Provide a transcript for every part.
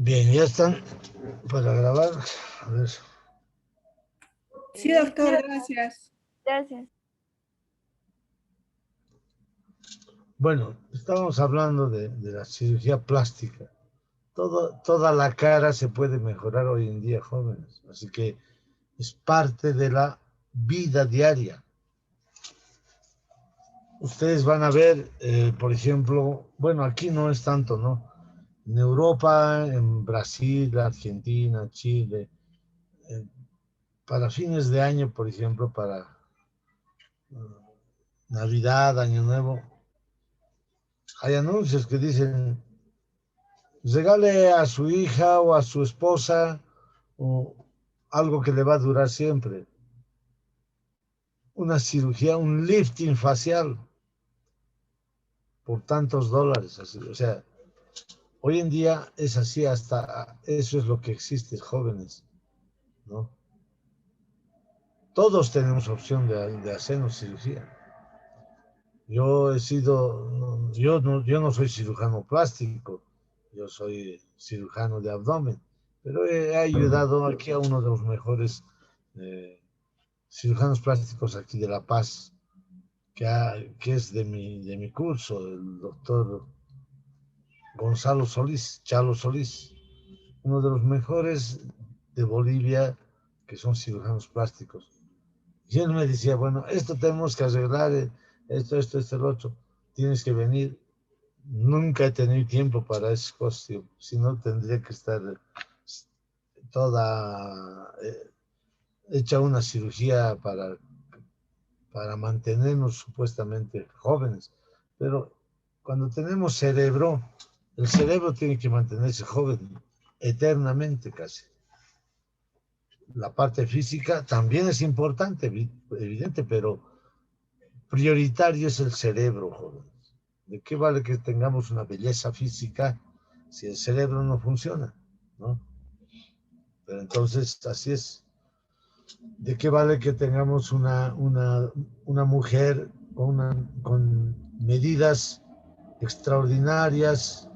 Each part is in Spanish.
Bien, ya están para grabar. A ver. Sí, doctor, gracias. Gracias. Bueno, estábamos hablando de la cirugía plástica. Toda la cara se puede mejorar hoy en día, jóvenes. Así que es parte de la vida diaria. Ustedes van a ver, por ejemplo, bueno, aquí no es tanto, ¿no? En Europa, en Brasil, Argentina, Chile, eh, para fines de año, por ejemplo, para Navidad, Año Nuevo, hay anuncios que dicen, regale a su hija o a su esposa o algo que le va a durar siempre. Una cirugía, un lifting facial por tantos dólares. Así, o sea, hoy en día es así, hasta eso es lo que existe, jóvenes, ¿no? Todos tenemos opción de hacernos cirugía. Yo no soy cirujano plástico, yo soy cirujano de abdomen, pero he ayudado aquí a uno de los mejores cirujanos plásticos aquí de La Paz, que es de mi curso, el doctor Gonzalo Solís, Chalo Solís, uno de los mejores de Bolivia que son cirujanos plásticos. Y él me decía, bueno, esto tenemos que arreglar, esto, el otro, tienes que venir. Nunca he tenido tiempo para esas cosas, si no tendría que estar toda hecha una cirugía para mantenernos supuestamente jóvenes. Pero cuando tenemos cerebro, el cerebro tiene que mantenerse joven eternamente casi. La parte física también es importante, evidente, pero prioritario es el cerebro, jóvenes. ¿De qué vale que tengamos una belleza física si el cerebro no funciona? ¿No? Pero entonces, así es. ¿De qué vale que tengamos una mujer con medidas extraordinarias,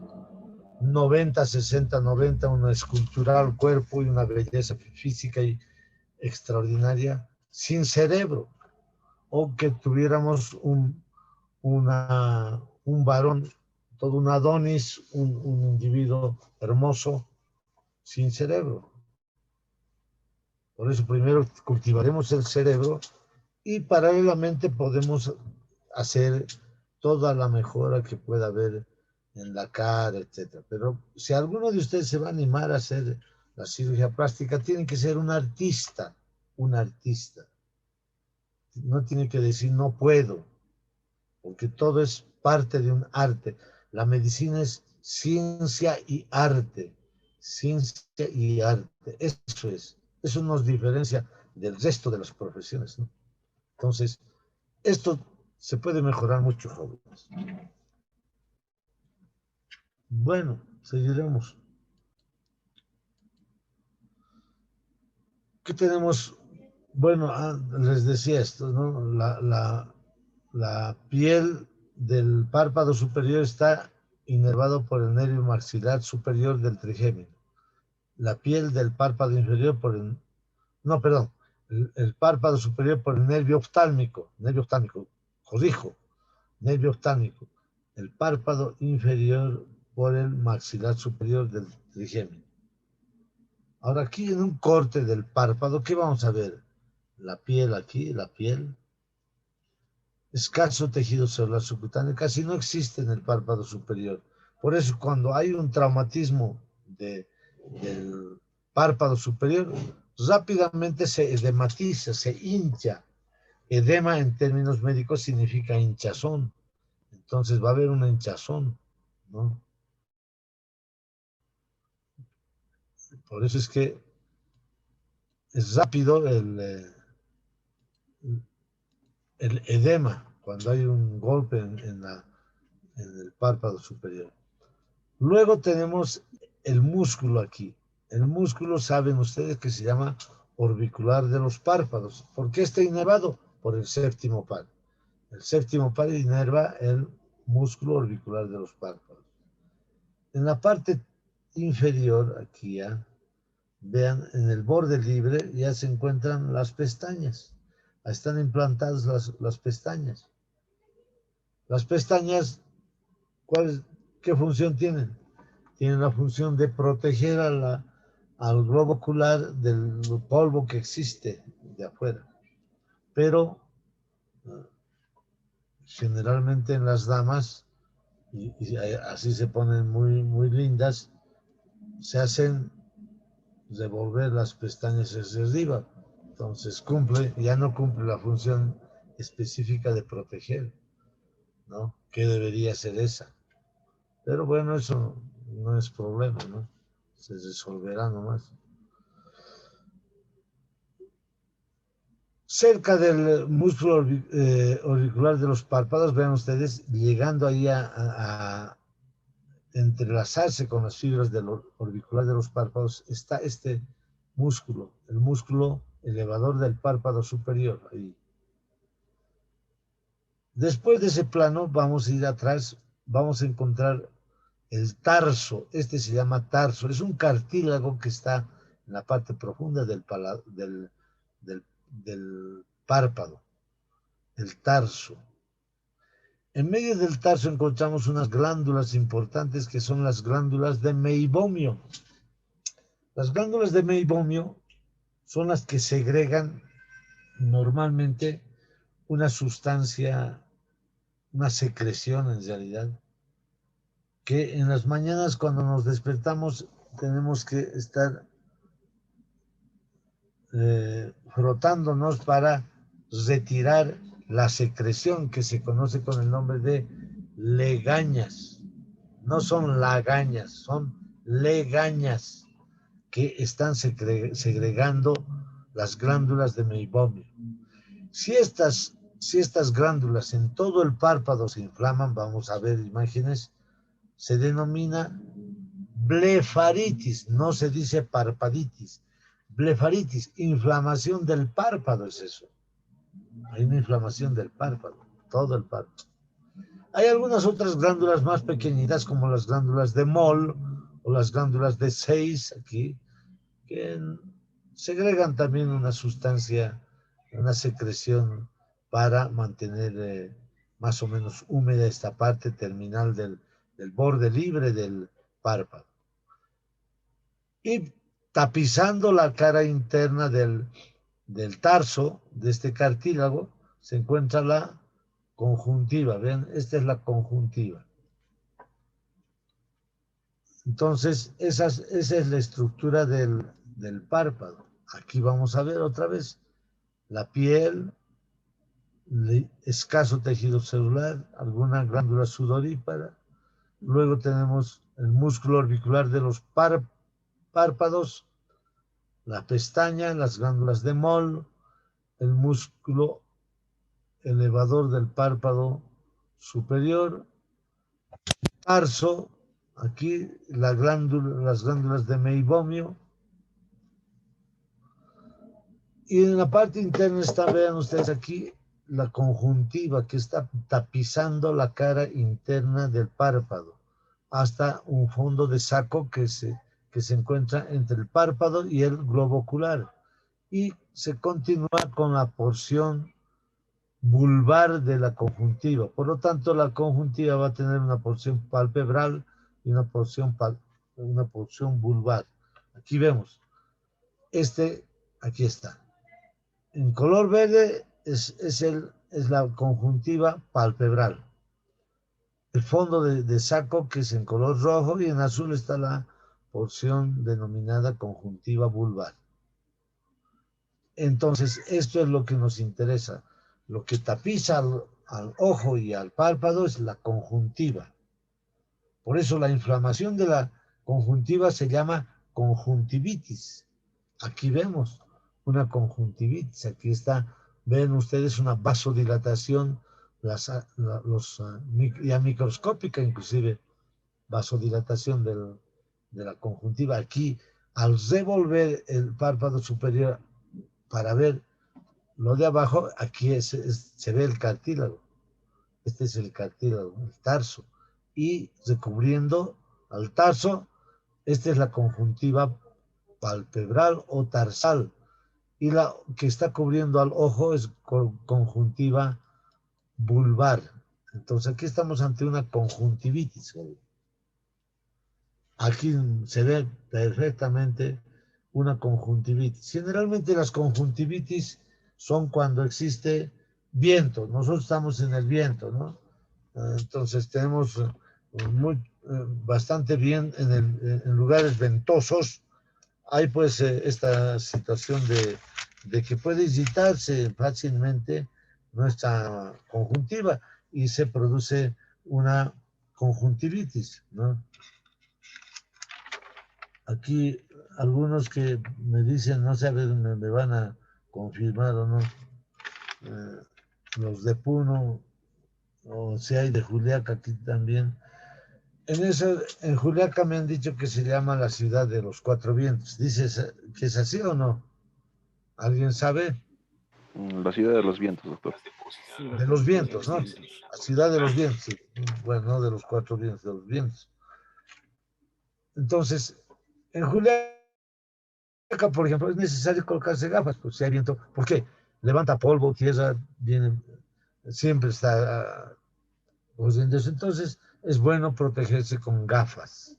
90, 60, 90, una escultural cuerpo y una belleza física y extraordinaria, sin cerebro? O que tuviéramos un varón, todo un Adonis, un individuo hermoso, sin cerebro. Por eso primero cultivaremos el cerebro y paralelamente podemos hacer toda la mejora que pueda haber en la cara, etc. Pero si alguno de ustedes se va a animar a hacer la cirugía plástica, tiene que ser un artista, un artista. No tiene que decir no puedo, porque todo es parte de un arte. La medicina es ciencia y arte, ciencia y arte. Eso nos diferencia del resto de las profesiones, ¿no? Entonces, esto se puede mejorar mucho, jóvenes. Bueno, seguiremos. ¿Qué tenemos? Bueno, les decía esto, ¿no? La piel del párpado superior está inervado por el nervio maxilar superior del trigémino. La piel del párpado inferior por el... No, perdón. El párpado superior por el nervio oftálmico, corrijo, nervio oftálmico. El párpado inferior por el maxilar superior del trigémino. Ahora aquí en un corte del párpado, ¿qué vamos a ver? La piel aquí, la piel. Escaso tejido celular subcutáneo, casi no existe en el párpado superior. Por eso cuando hay un traumatismo del párpado superior, rápidamente se edematiza, se hincha. Edema en términos médicos significa hinchazón. Entonces va a haber una hinchazón, ¿no? Por eso es que es rápido el edema cuando hay un golpe en el párpado superior. Luego tenemos el músculo aquí. El músculo, saben ustedes que se llama orbicular de los párpados. ¿Por qué está inervado? Por el séptimo par. El séptimo par inerva el músculo orbicular de los párpados. En la parte inferior, aquí ya, vean, en el borde libre ya se encuentran las pestañas. Están implantadas las pestañas. Las pestañas, ¿qué función tienen? Tienen la función de proteger al globo ocular del polvo que existe de afuera. Pero generalmente en las damas, y así se ponen muy, muy lindas, se hacen revolver las pestañas hacia arriba. Entonces ya no cumple la función específica de proteger, ¿no? Que debería ser esa. Pero bueno, eso no es problema, ¿no? Se resolverá nomás. Cerca del músculo auricular de los párpados, vean ustedes, llegando ahí a entrelazarse con las fibras del orbicular de los párpados, está este músculo, el músculo elevador del párpado superior. Ahí. Después de ese plano, vamos a ir atrás, vamos a encontrar el tarso. Este se llama tarso, es un cartílago que está en la parte profunda del párpado, el tarso. En medio del tarso encontramos unas glándulas importantes que son las glándulas de meibomio. Las glándulas de meibomio son las que segregan normalmente una sustancia, una secreción en realidad, que en las mañanas cuando nos despertamos tenemos que estar frotándonos para retirar la secreción que se conoce con el nombre de legañas. No son lagañas, son legañas que están segregando las glándulas de meibomio. Si estas glándulas en todo el párpado se inflaman, vamos a ver imágenes, se denomina blefaritis, no se dice parpaditis. Blefaritis, inflamación del párpado es eso. Hay una inflamación del párpado, todo el párpado. Hay algunas otras glándulas más pequeñitas como las glándulas de Moll o las glándulas de Sayce aquí, que segregan también una sustancia, una secreción para mantener más o menos húmeda esta parte terminal del borde libre del párpado. Y tapizando la cara interna del tarso, de este cartílago, se encuentra la conjuntiva. Ven, esta es la conjuntiva. Entonces, esa es la estructura del párpado. Aquí vamos a ver otra vez la piel, escaso tejido celular, alguna glándula sudorípara. Luego tenemos el músculo orbicular de los párpados, la pestaña, las glándulas de Moll, el músculo elevador del párpado superior, tarso, aquí las glándulas de meibomio, y en la parte interna está, vean ustedes aquí, la conjuntiva que está tapizando la cara interna del párpado hasta un fondo de saco que se encuentra entre el párpado y el globo ocular, y se continúa con la porción vulvar de la conjuntiva. Por lo tanto, la conjuntiva va a tener una porción palpebral y una porción vulvar. Aquí vemos. Aquí está. En color verde es la conjuntiva palpebral. El fondo de saco, que es en color rojo, y en azul está la porción denominada conjuntiva vulvar. Entonces, esto es lo que nos interesa. Lo que tapiza al ojo y al párpado es la conjuntiva. Por eso la inflamación de la conjuntiva se llama conjuntivitis. Aquí vemos una conjuntivitis. Aquí está, ven ustedes una vasodilatación, ya microscópica inclusive, vasodilatación de la conjuntiva. Aquí, al revolver el párpado superior para ver lo de abajo, aquí se ve el cartílago. Este es el cartílago, el tarso. Y recubriendo al tarso Esta es la conjuntiva palpebral o tarsal. Y la que está cubriendo al ojo es conjuntiva vulvar. Entonces aquí estamos ante una conjuntivitis. Aquí se ve perfectamente una conjuntivitis. Generalmente las conjuntivitis son cuando existe viento. Nosotros estamos en el viento, ¿no? Entonces tenemos bastante bien en lugares ventosos. Hay pues esta situación de que puede irritarse fácilmente nuestra conjuntiva y se produce una conjuntivitis, ¿no? Aquí algunos que me dicen, no saben, me van a confirmar o no, los de Puno, o si hay de Juliaca aquí también. En Juliaca me han dicho que se llama la ciudad de los cuatro vientos. ¿Dices que es así o no? ¿Alguien sabe? La ciudad de los vientos, doctor. De los vientos, ¿no? La ciudad de los vientos. Sí. Bueno, no de los cuatro vientos, de los vientos. Entonces, en Juliaca, por ejemplo, es necesario colocarse gafas, pues si hay viento. ¿Por qué? Levanta polvo, tierra, viene, siempre está. Entonces, es bueno protegerse con gafas.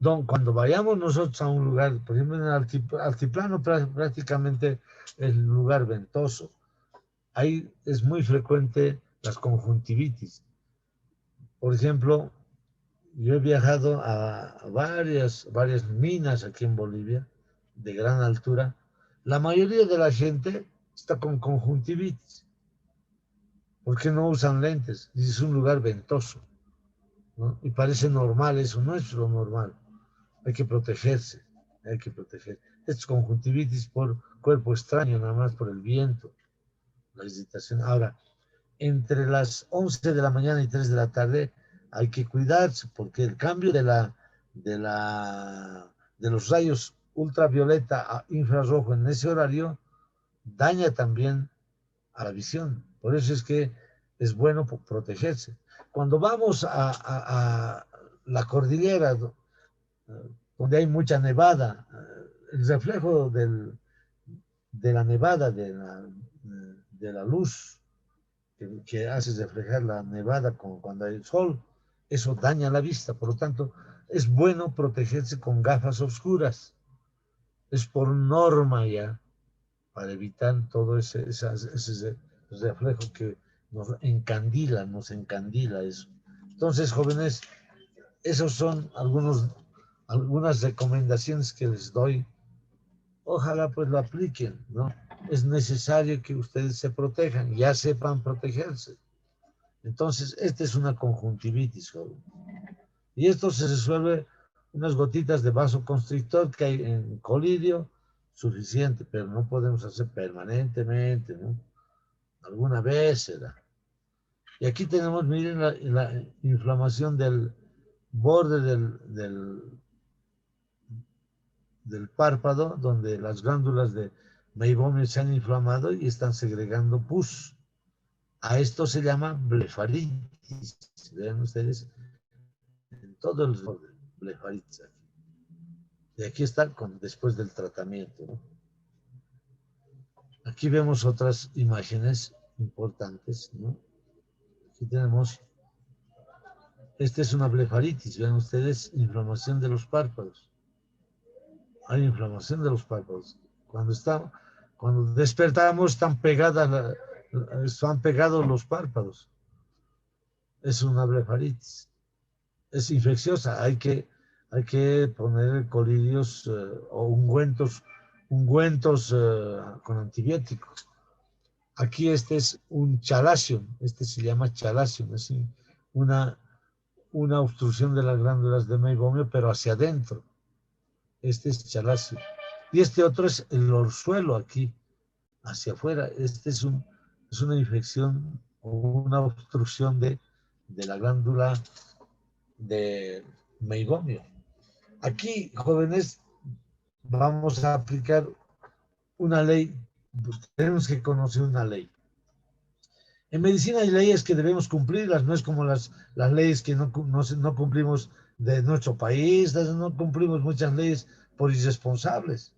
Cuando vayamos nosotros a un lugar, por ejemplo, en el altiplano prácticamente el lugar ventoso, ahí es muy frecuente las conjuntivitis. Por ejemplo, yo he viajado a varias minas aquí en Bolivia, de gran altura. La mayoría de la gente está con conjuntivitis. ¿Por qué no usan lentes? Es un lugar ventoso, ¿no? Y parece normal, eso no es lo normal. Hay que protegerse, hay que proteger. Esto es conjuntivitis por cuerpo extraño, nada más por el viento, la irritación. Ahora, entre las 11 de la mañana y 3 de la tarde hay que cuidarse porque el cambio de los rayos ultravioleta a infrarrojo en ese horario daña también a la visión. Por eso es que es bueno protegerse. Cuando vamos a la cordillera, donde hay mucha nevada, el reflejo de la nevada, de la luz que hace reflejar la nevada cuando hay sol, eso daña la vista. Por lo tanto, es bueno protegerse con gafas oscuras. Es por norma ya, para evitar todo ese reflejo que nos encandila eso. Entonces, jóvenes, esos son algunas recomendaciones que les doy. Ojalá pues lo apliquen, ¿no? Es necesario que ustedes se protejan, ya sepan protegerse. Entonces, esta es una conjuntivitis, joven. Y esto se resuelve unas gotitas de vasoconstrictor que hay en colirio, suficiente, pero no podemos hacer permanentemente, ¿no? Alguna vez será. Y aquí tenemos, miren, la inflamación del borde del párpado, donde las glándulas de Meibomius se han inflamado y están segregando pus. A esto se llama blefaritis. Vean ustedes, en todo el borde, blefaritis. Y aquí está después del tratamiento, ¿no? Aquí vemos otras imágenes importantes, ¿no? Aquí tenemos, esta es una blefaritis, vean ustedes, inflamación de los párpados. Hay inflamación de los párpados. Cuando despertamos están pegados los párpados. Es una blefaritis. Es infecciosa. Hay que poner colirios o ungüentos con antibióticos. Aquí este es un chalazion. Este se llama chalazion. Es una obstrucción de las glándulas de Meibomio, pero hacia adentro. Este es chalazion. Y este otro es el orzuelo aquí, hacia afuera. Este es una infección o una obstrucción de la glándula de Meibomio. Aquí, jóvenes, vamos a aplicar una ley. Tenemos que conocer una ley. En medicina hay leyes que debemos cumplirlas, no es como las leyes que no cumplimos de nuestro país, no cumplimos muchas leyes por irresponsables.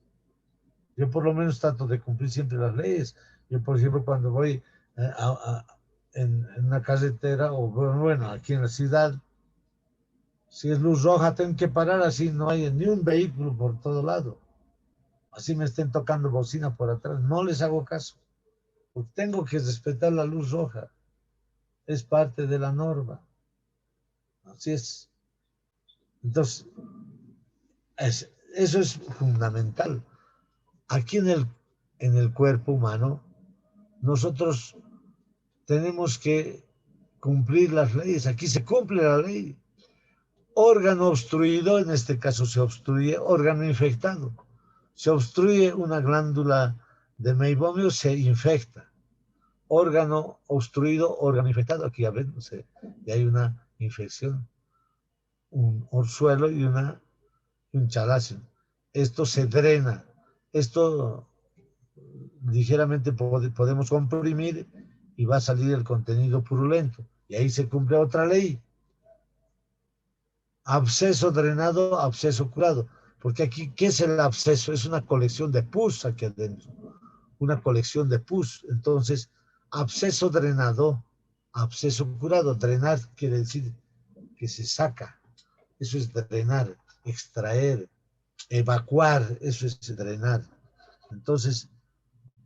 Yo por lo menos trato de cumplir siempre las leyes. Yo, por ejemplo, cuando voy en una carretera, o bueno, aquí en la ciudad, si es luz roja, tengo que parar, así no hay ni un vehículo por todo lado. Así me estén tocando bocina por atrás, no les hago caso. Porque tengo que respetar la luz roja. Es parte de la norma. Así es. Entonces, eso es fundamental. Aquí en el cuerpo humano, nosotros tenemos que cumplir las leyes. Aquí se cumple la ley. Órgano obstruido, en este caso se obstruye órgano infectado. Se obstruye una glándula de meibomio, se infecta. Órgano obstruido, órgano infectado. Aquí ya ven, y hay una infección, un orzuelo y un chalacio. Esto se drena. Esto ligeramente podemos comprimir y va a salir el contenido purulento. Y ahí se cumple otra ley. Absceso drenado, absceso curado. Porque aquí, ¿qué es el absceso? Es una colección de pus aquí adentro. Una colección de pus. Entonces, absceso drenado, absceso curado. Drenar quiere decir que se saca. Eso es drenar, extraer, evacuar. Eso es drenar. Entonces,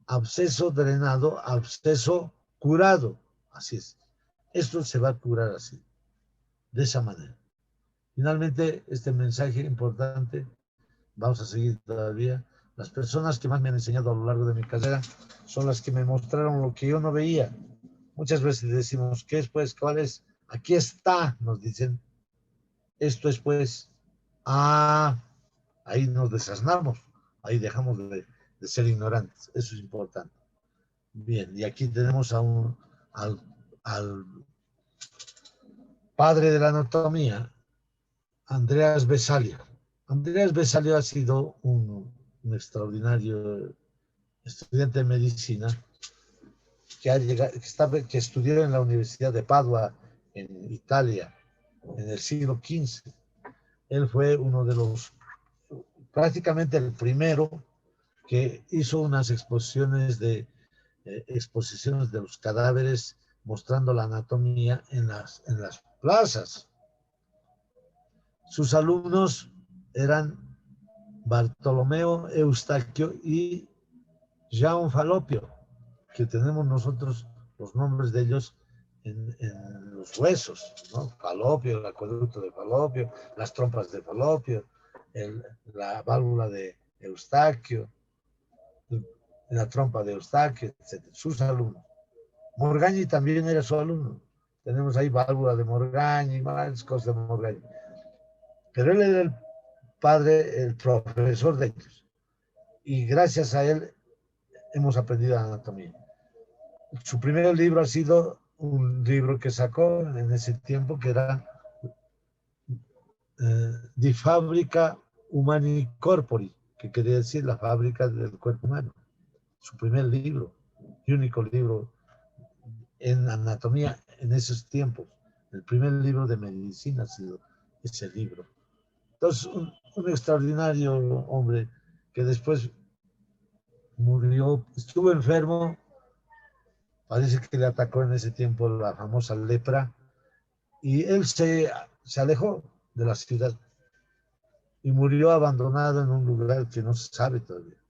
absceso drenado, absceso curado. Así es. Esto se va a curar así, de esa manera. Finalmente, este mensaje importante, vamos a seguir todavía. Las personas que más me han enseñado a lo largo de mi carrera son las que me mostraron lo que yo no veía. Muchas veces decimos, ¿qué es pues? ¿Cuál es? Aquí está, nos dicen. Esto es pues, ahí nos desasnamos, ahí dejamos de ser ignorantes. Eso es importante. Bien, y aquí tenemos al padre de la anatomía, Andreas Vesalier. Andreas Vesalier ha sido un extraordinario estudiante de medicina que estudió en la Universidad de Padua, en Italia, en el siglo XV. Él fue uno de los, prácticamente el primero, que hizo unas exposiciones de los cadáveres mostrando la anatomía en las plazas. Sus alumnos eran Bartolomeo Eustaquio y Jean Falopio, que tenemos nosotros los nombres de ellos en los huesos, ¿no? Falopio, el acueducto de Falopio, las trompas de Falopio, la válvula de Eustaquio, la trompa de Eustaquio, etc. Sus alumnos. Morgagni también era su alumno. Tenemos ahí válvula de Morgagni, varias cosas de Morgagni. Pero él era el padre, el profesor de ellos. Y gracias a él hemos aprendido anatomía. Su primer libro ha sido un libro que sacó en ese tiempo que era Di Fabrica Humani Corpori, que quería decir la fábrica del cuerpo humano. Su primer libro y único libro en anatomía en esos tiempos. El primer libro de medicina ha sido ese libro. Entonces, un extraordinario hombre que después murió, estuvo enfermo, parece que le atacó en ese tiempo la famosa lepra, y él se alejó de la ciudad y murió abandonado en un lugar que no se sabe todavía.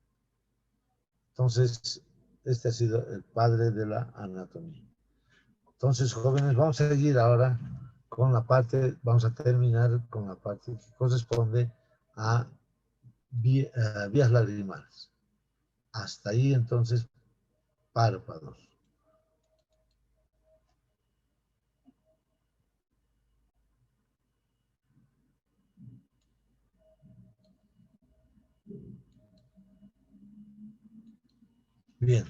Entonces, este ha sido el padre de la anatomía. Entonces, jóvenes, vamos a seguir ahora con la parte, vamos a terminar con la parte que corresponde a vías lagrimales. Hasta ahí, entonces, párpados. Bien.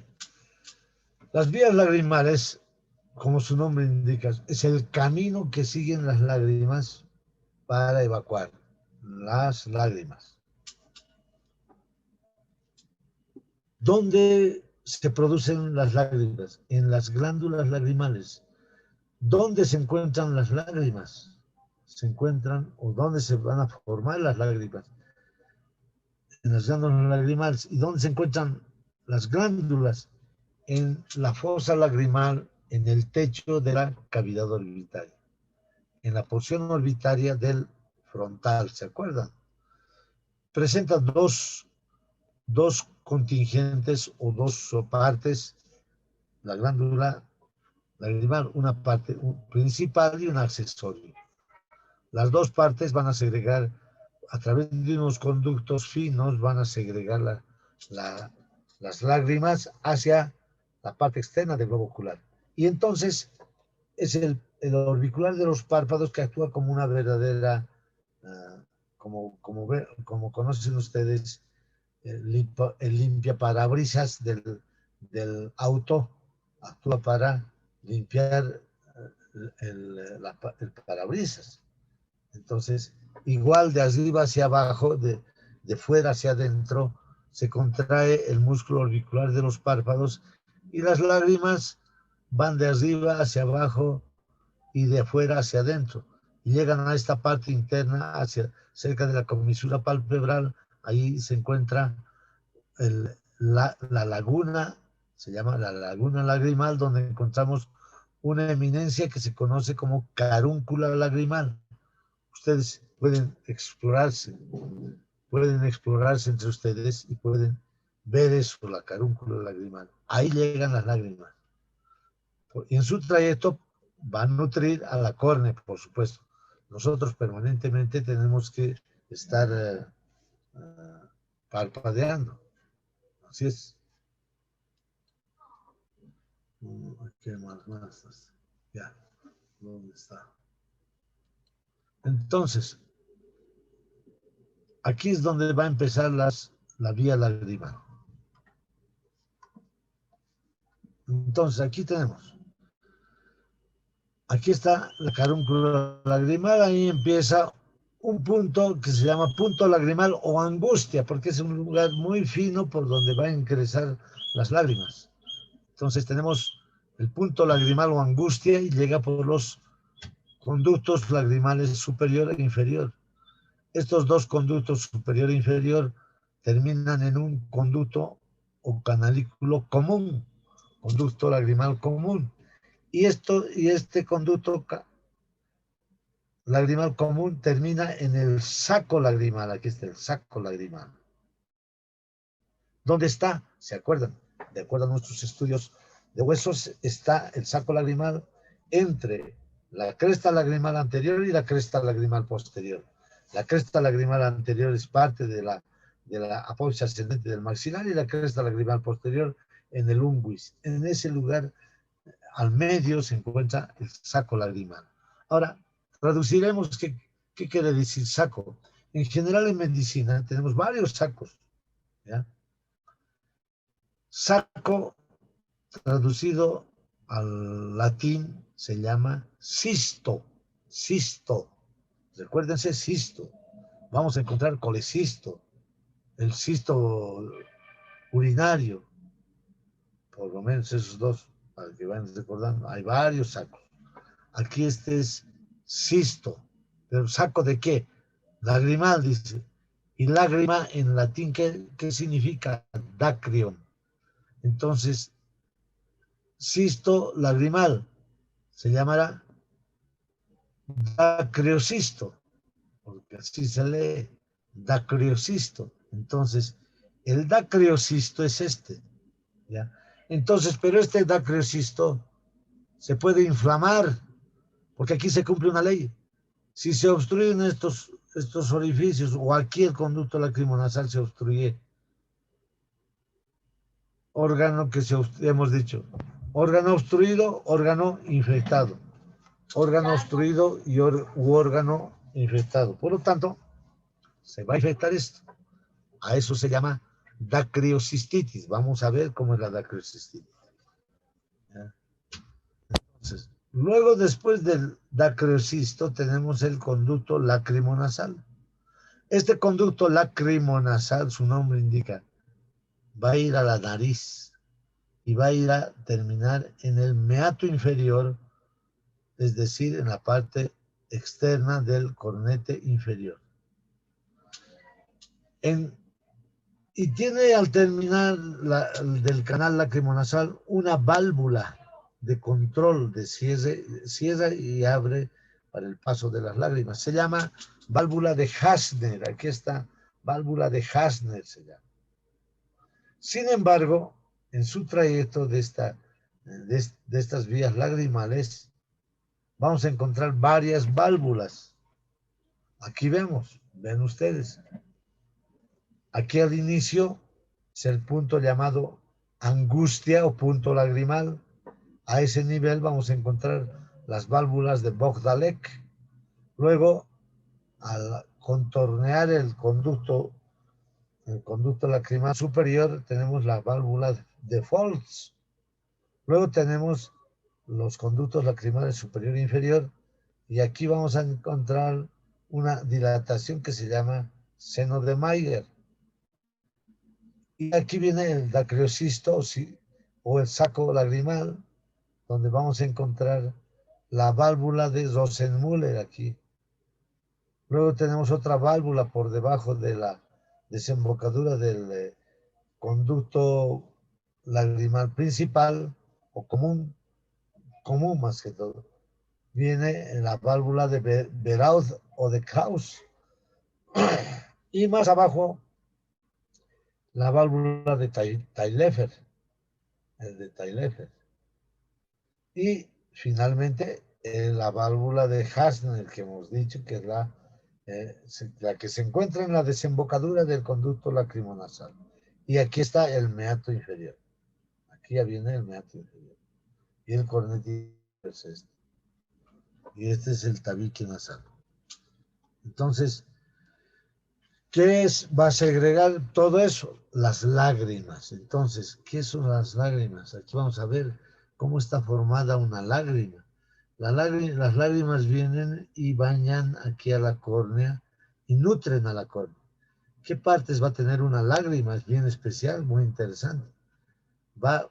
Las vías lagrimales, como su nombre indica, es el camino que siguen las lágrimas para evacuar las lágrimas. ¿Dónde se producen las lágrimas? En las glándulas lagrimales. ¿Dónde se encuentran las lágrimas? se encuentran o dónde se van a formar las lágrimas. En las glándulas lagrimales. ¿Y dónde se encuentran las glándulas? En la fosa lagrimal, en el techo de la cavidad orbitaria, en la porción orbitaria del frontal, ¿se acuerdan? Presenta dos contingentes o dos partes, la glándula lagrimal, una parte principal y un accesorio. Las dos partes van a segregar, a través de unos conductos finos, van a segregar las lágrimas hacia la parte externa del globo ocular. Y entonces es el orbicular de los párpados que actúa como una verdadera, como conocen ustedes, el limpia parabrisas del auto, actúa para limpiar el parabrisas. Entonces, igual de arriba hacia abajo, de fuera hacia adentro, se contrae el músculo orbicular de los párpados y las lágrimas van de arriba hacia abajo y de afuera hacia adentro. Y llegan a esta parte interna, cerca de la comisura palpebral. Ahí se encuentra la laguna, se llama la laguna lagrimal, donde encontramos una eminencia que se conoce como carúncula lagrimal. Ustedes pueden explorarse entre ustedes y pueden ver eso, la carúncula lagrimal. Ahí llegan las lágrimas. Y en su trayecto van a nutrir a la córnea, por supuesto. Nosotros permanentemente tenemos que estar parpadeando. Así es. ¿Qué más? Ya. ¿Dónde está? Entonces, aquí es donde va a empezar la vía lagrimal. Entonces, aquí está la carúncula lagrimal, ahí empieza un punto que se llama punto lagrimal o angustia, porque es un lugar muy fino por donde van a ingresar las lágrimas. Entonces tenemos el punto lagrimal o angustia y llega por los conductos lagrimales superior e inferior. Estos dos conductos superior e inferior terminan en un conducto o canalículo común, conducto lagrimal común. Y este conducto lagrimal común termina en el saco lagrimal. Aquí está el saco lagrimal. ¿Dónde está? ¿Se acuerdan? De acuerdo a nuestros estudios de huesos, está el saco lagrimal entre la cresta lagrimal anterior y la cresta lagrimal posterior. La cresta lagrimal anterior es parte de la apófisis ascendente del maxilar y la cresta lagrimal posterior en el unguis. En ese lugar, al medio, se encuentra el saco lagrimal. Ahora, traduciremos qué quiere decir saco. En general, en medicina tenemos varios sacos, ¿ya? Saco, traducido al latín, se llama cisto. Cisto. Recuérdense, cisto. Vamos a encontrar colecisto, el cisto urinario. Por lo menos esos dos, para que vayan recordando. Hay varios sacos. Aquí este es cisto. ¿Pero saco de qué? Lagrimal, dice. Y lágrima en latín, ¿qué significa? Dacrion. Entonces, cisto lagrimal se llamará dacriocisto, porque así se lee, dacriocisto. Entonces, el dacriocisto es este, ¿ya? Entonces, pero este dacriocisto se puede inflamar, porque aquí se cumple una ley. Si se obstruyen estos orificios o aquí el conducto lacrimonasal se obstruye, órgano que hemos dicho, órgano obstruido, órgano infectado. Órgano obstruido u órgano infectado. Por lo tanto, se va a infectar esto. A eso se llama dacriocistitis. Vamos a ver cómo es la dacriocistitis. Entonces, luego, después del dacriocisto, tenemos el conducto lacrimonasal. Este conducto lacrimonasal, su nombre indica, va a ir a la nariz y va a ir a terminar en el meato inferior, es decir, en la parte externa del cornete inferior. Y tiene al terminar del canal lacrimonasal una válvula de control de cierra y abre para el paso de las lágrimas. Se llama válvula de Hasner. Aquí está, válvula de Hasner se llama. Sin embargo, en su trayecto de estas vías lagrimales, vamos a encontrar varias válvulas. Aquí ven ustedes. Aquí al inicio es el punto llamado angustia o punto lagrimal. A ese nivel vamos a encontrar las válvulas de Bogdalek. Luego, al contornear el conducto lacrimal superior, tenemos la válvula de Foltz. Luego tenemos los conductos lacrimales superior e inferior. Y aquí vamos a encontrar una dilatación que se llama seno de Mayer. Y aquí viene el dacriocisto o el saco lagrimal, donde vamos a encontrar la válvula de Rosenmüller aquí. Luego tenemos otra válvula por debajo de la desembocadura del conducto lagrimal principal o común más que todo. Viene la válvula de Beraud o de Krauss. Y más abajo, la válvula de Taillefer, el de Taillefer. Y finalmente, la válvula de Hasner, que hemos dicho que es la que se encuentra en la desembocadura del conducto lacrimonasal. Y aquí está el meato inferior. Aquí ya viene el meato inferior. Y el cornete es este. Y este es el tabique nasal. Entonces, ¿qué va a segregar todo eso? Las lágrimas. Entonces, ¿qué son las lágrimas? Aquí vamos a ver cómo está formada una lágrima. Las lágrimas vienen y bañan aquí a la córnea y nutren a la córnea. ¿Qué partes va a tener una lágrima? Es bien especial, muy interesante. Va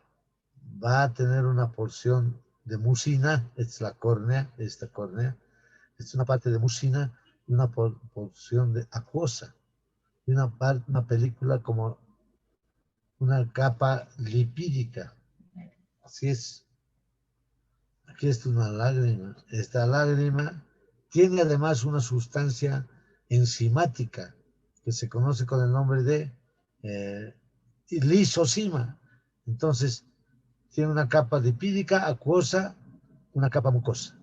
a tener una porción de mucina, es la córnea, esta córnea. Es una parte de mucina y una porción de acuosa. Y una película como una capa lipídica. Así es. Aquí está una lágrima. Esta lágrima tiene además una sustancia enzimática que se conoce con el nombre de lisosima. Entonces, tiene una capa lipídica, acuosa, una capa mucosa.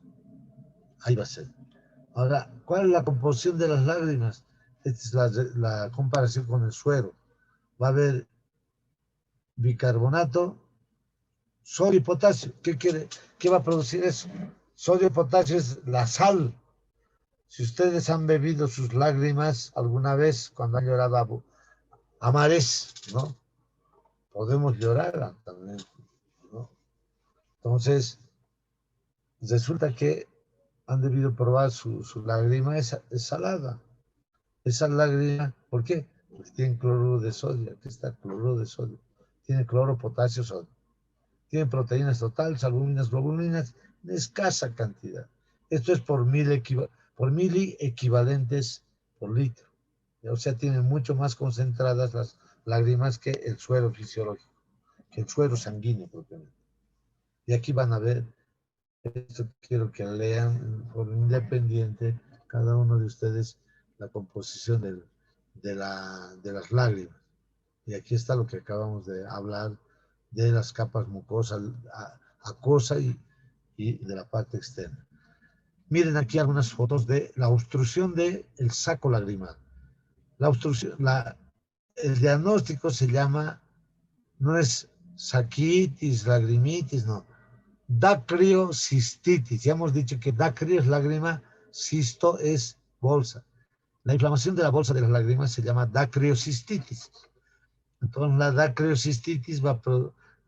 Ahí va a ser. Ahora, ¿cuál es la composición de las lágrimas? Esta es la comparación con el suero. Va a haber bicarbonato, sodio y potasio. ¿Qué va a producir eso? Sodio y potasio es la sal. Si ustedes han bebido sus lágrimas alguna vez cuando han llorado a mares, ¿no? Podemos llorar también, ¿no? Entonces, resulta que han debido probar su lágrima, es salada. Esa lágrima, ¿por qué? Porque tiene cloruro de sodio. Aquí está cloruro de sodio. Tiene cloro, potasio, sodio. Tienen proteínas totales, albúminas, globulinas, en escasa cantidad. Esto es por mili equivalentes por litro. O sea, tienen mucho más concentradas las lágrimas que el suero fisiológico, que el suero sanguíneo propiamente. Y aquí van a ver, esto quiero que lean por independiente cada uno de ustedes la composición de las lágrimas. Y aquí está lo que acabamos de hablar de las capas mucosas, acuosa y de la parte externa. Miren aquí algunas fotos de la obstrucción del saco lagrimal. La obstrucción, el diagnóstico se llama, no es saquitis, lagrimitis, no. Dacriocistitis. Ya hemos dicho que dacrio es lágrima, cisto es bolsa. La inflamación de la bolsa de las lágrimas se llama dacriocistitis. Entonces la dacriocistitis va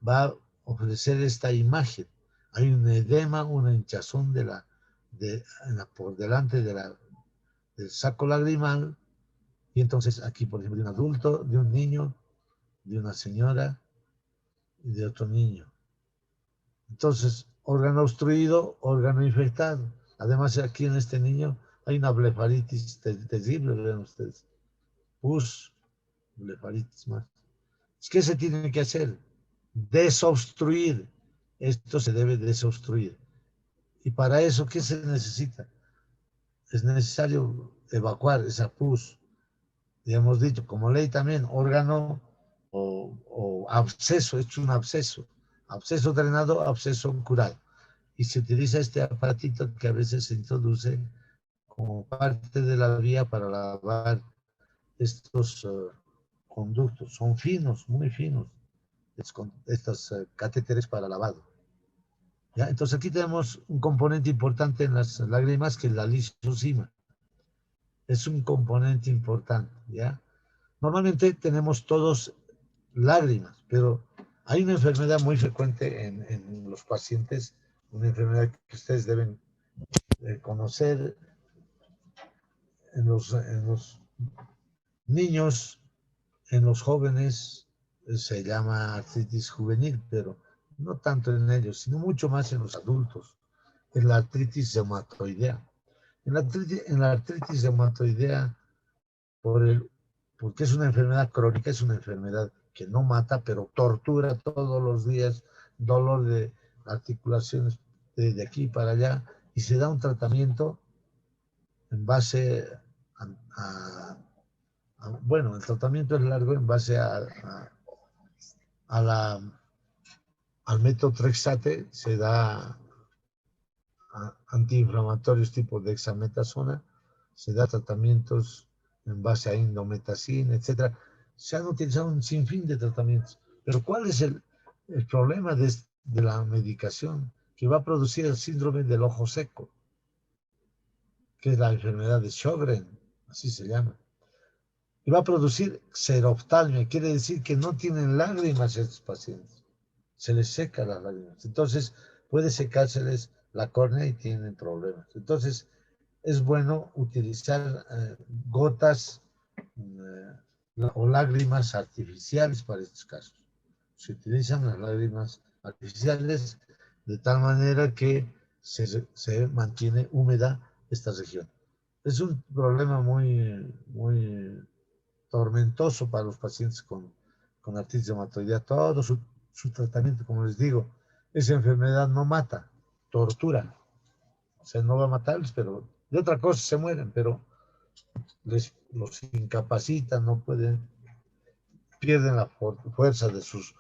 a ofrecer esta imagen. Hay un edema, una hinchazón por delante del saco lagrimal. Y entonces aquí, por ejemplo, de un adulto, de un niño, de una señora y de otro niño. Entonces, órgano obstruido, órgano infectado. Además, aquí en este niño hay una blefaritis terrible, vean ustedes. Pus, blefaritis más. ¿Qué se tiene que hacer? Desobstruir. Esto se debe desobstruir. Y para eso, ¿qué se necesita? Es necesario evacuar esa pus. Ya hemos dicho, como ley también, órgano o absceso, es un absceso. Absceso drenado, absceso curado. Y se utiliza este aparatito que a veces se introduce como parte de la vía para lavar estos conductos. Son finos, muy finos, estos catéteres para lavado. ¿Ya? Entonces aquí tenemos un componente importante en las lágrimas que es la lisosima. Es un componente importante, ¿ya? Normalmente tenemos todos lágrimas, pero hay una enfermedad muy frecuente en los pacientes, una enfermedad que ustedes deben conocer en los niños, en los jóvenes, se llama artritis juvenil, pero no tanto en ellos, sino mucho más en los adultos, es la artritis reumatoidea. En la artritis reumatoidea, porque es una enfermedad crónica, es una enfermedad que no mata, pero tortura todos los días, dolor de articulaciones de aquí para allá, y se da un tratamiento en base a, bueno, el tratamiento es largo en base a la, al metotrexate, se da antiinflamatorios tipo dexametasona, se da tratamientos en base a indometacina, etcétera. Se han utilizado un sinfín de tratamientos. Pero ¿cuál es el problema de la medicación? Que va a producir el síndrome del ojo seco, que es la enfermedad de Sjögren, así se llama. Y va a producir xeroptalmia, quiere decir que no tienen lágrimas estos pacientes. Se les seca las lágrimas. Entonces puede secárseles la córnea y tienen problemas. Entonces es bueno utilizar gotas o lágrimas artificiales para estos casos. Se utilizan las lágrimas artificiales de tal manera que se mantiene húmeda esta región. Es un problema muy tormentoso para los pacientes con artritis reumatoidea. Todo su tratamiento, como les digo, esa enfermedad no mata, tortura. O sea, no va a matarles, pero de otra cosa se mueren, pero los incapacitan, no pueden, pierden la fuerza de sus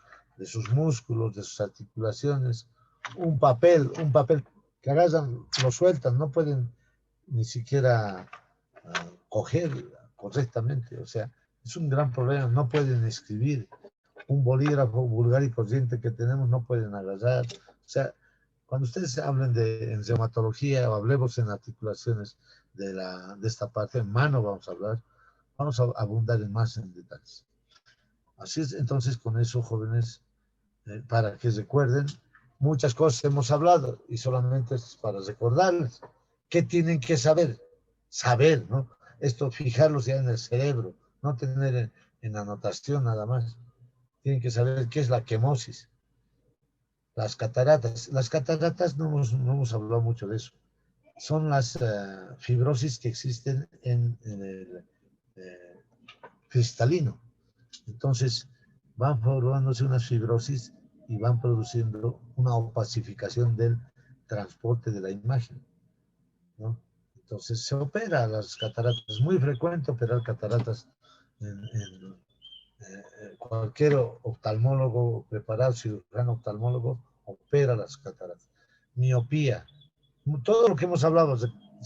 músculos, de sus articulaciones. Un papel que agarran, lo sueltan, no pueden ni siquiera coger correctamente. O sea, es un gran problema, no pueden escribir. Un bolígrafo vulgar y corriente que tenemos no pueden agarrar. O sea, cuando ustedes hablen en reumatología o hablemos en articulaciones de esta parte, en mano vamos a abundar más en detalles. Así es, entonces con eso, jóvenes, para que recuerden, muchas cosas hemos hablado y solamente es para recordarles qué tienen que saber, ¿no? Esto fijarlos ya en el cerebro, no tener en anotación nada más. Tienen que saber qué es la quemosis. Las cataratas. Las cataratas no hemos hablado mucho de eso. Son las fibrosis que existen en el cristalino. Entonces, van formándose unas fibrosis y van produciendo una opacificación del transporte de la imagen, ¿no? Entonces, se opera las cataratas. Es muy frecuente operar cataratas en cualquier oftalmólogo preparado, cirujano oftalmólogo, opera las cataratas. Miopía, todo lo que hemos hablado,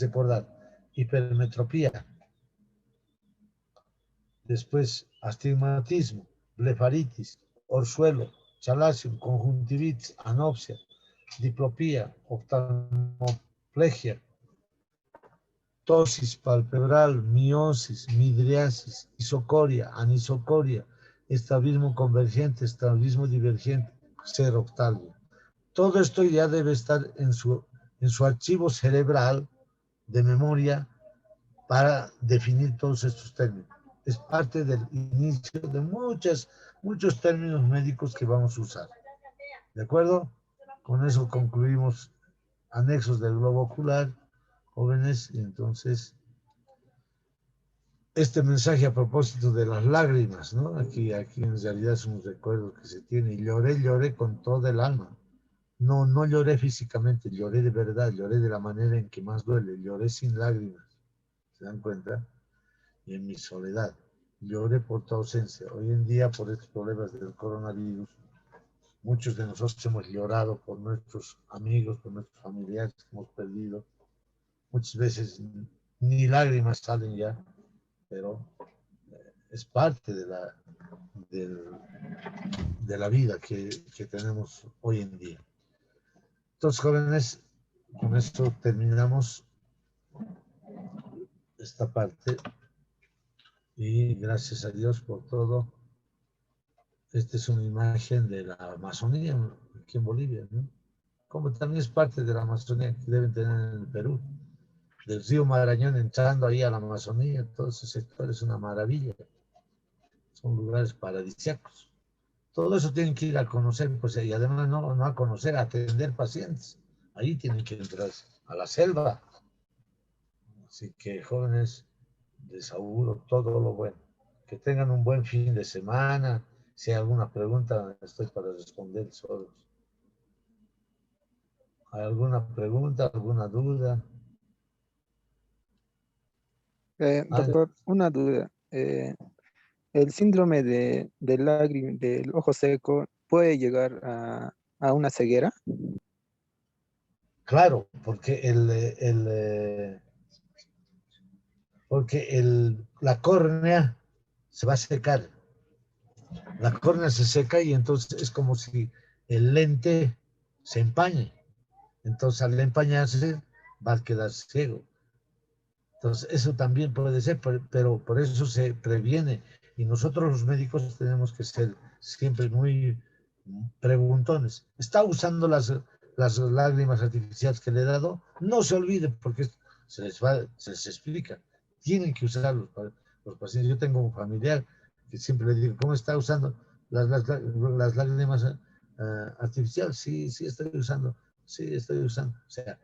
recordar. Hipermetropía, después astigmatismo, blefaritis, orzuelo, chalazion, conjuntivitis, anopsia, diplopía, oftalmoplegia, ptosis palpebral, miosis, midriasis, isocoria, anisocoria, estrabismo convergente, estrabismo divergente, xeroptalmia. Todo esto ya debe estar en su archivo cerebral de memoria para definir todos estos términos. Es parte del inicio de muchos términos médicos que vamos a usar. ¿De acuerdo? Con eso concluimos anexos del globo ocular jóvenes. Y entonces, este mensaje a propósito de las lágrimas, ¿no? Aquí en realidad es un recuerdo que se tiene. Y lloré con toda el alma. No lloré físicamente, lloré de verdad, lloré de la manera en que más duele, lloré sin lágrimas, ¿se dan cuenta? Y en mi soledad, lloré por tu ausencia. Hoy en día, por estos problemas del coronavirus, muchos de nosotros hemos llorado por nuestros amigos, por nuestros familiares que hemos perdido. Muchas veces ni lágrimas salen ya, pero es parte de la vida que tenemos hoy en día. Entonces, jóvenes, con esto terminamos esta parte y gracias a Dios por todo. Esta es una imagen de la Amazonía aquí en Bolivia, ¿no? Como también es parte de la Amazonía que deben tener en el Perú. Del río Marañón entrando ahí a la Amazonía, todo ese sector es una maravilla. Son lugares paradisíacos. Todo eso tienen que ir a conocer, pues, y además no a conocer, a atender pacientes. Ahí tienen que entrar a la selva. Así que, jóvenes, les auguro todo lo bueno. Que tengan un buen fin de semana. Si hay alguna pregunta, estoy para responder solos. ¿Hay alguna pregunta, alguna duda? Doctor, una duda. ¿El síndrome del ojo seco puede llegar a una ceguera? Claro, la córnea se va a secar. La córnea se seca y entonces es como si el lente se empañe. Entonces al empañarse va a quedar ciego. Entonces eso también puede ser, pero por eso se previene. Y nosotros los médicos tenemos que ser siempre muy preguntones. ¿Está usando las lágrimas artificiales que le he dado? No se olvide porque se les explica. Tienen que usarlos para los pacientes. Yo tengo un familiar que siempre le digo, ¿cómo está usando las lágrimas artificiales? Sí, sí estoy usando. Sí, estoy usando. O sea,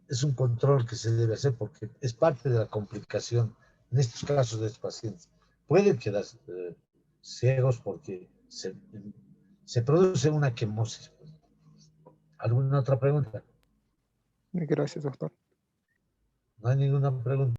es un control que se debe hacer porque es parte de la complicación en estos casos de estos pacientes. Pueden quedar ciegos porque se produce una quemosis. ¿Alguna otra pregunta? Gracias, doctor. No hay ninguna pregunta.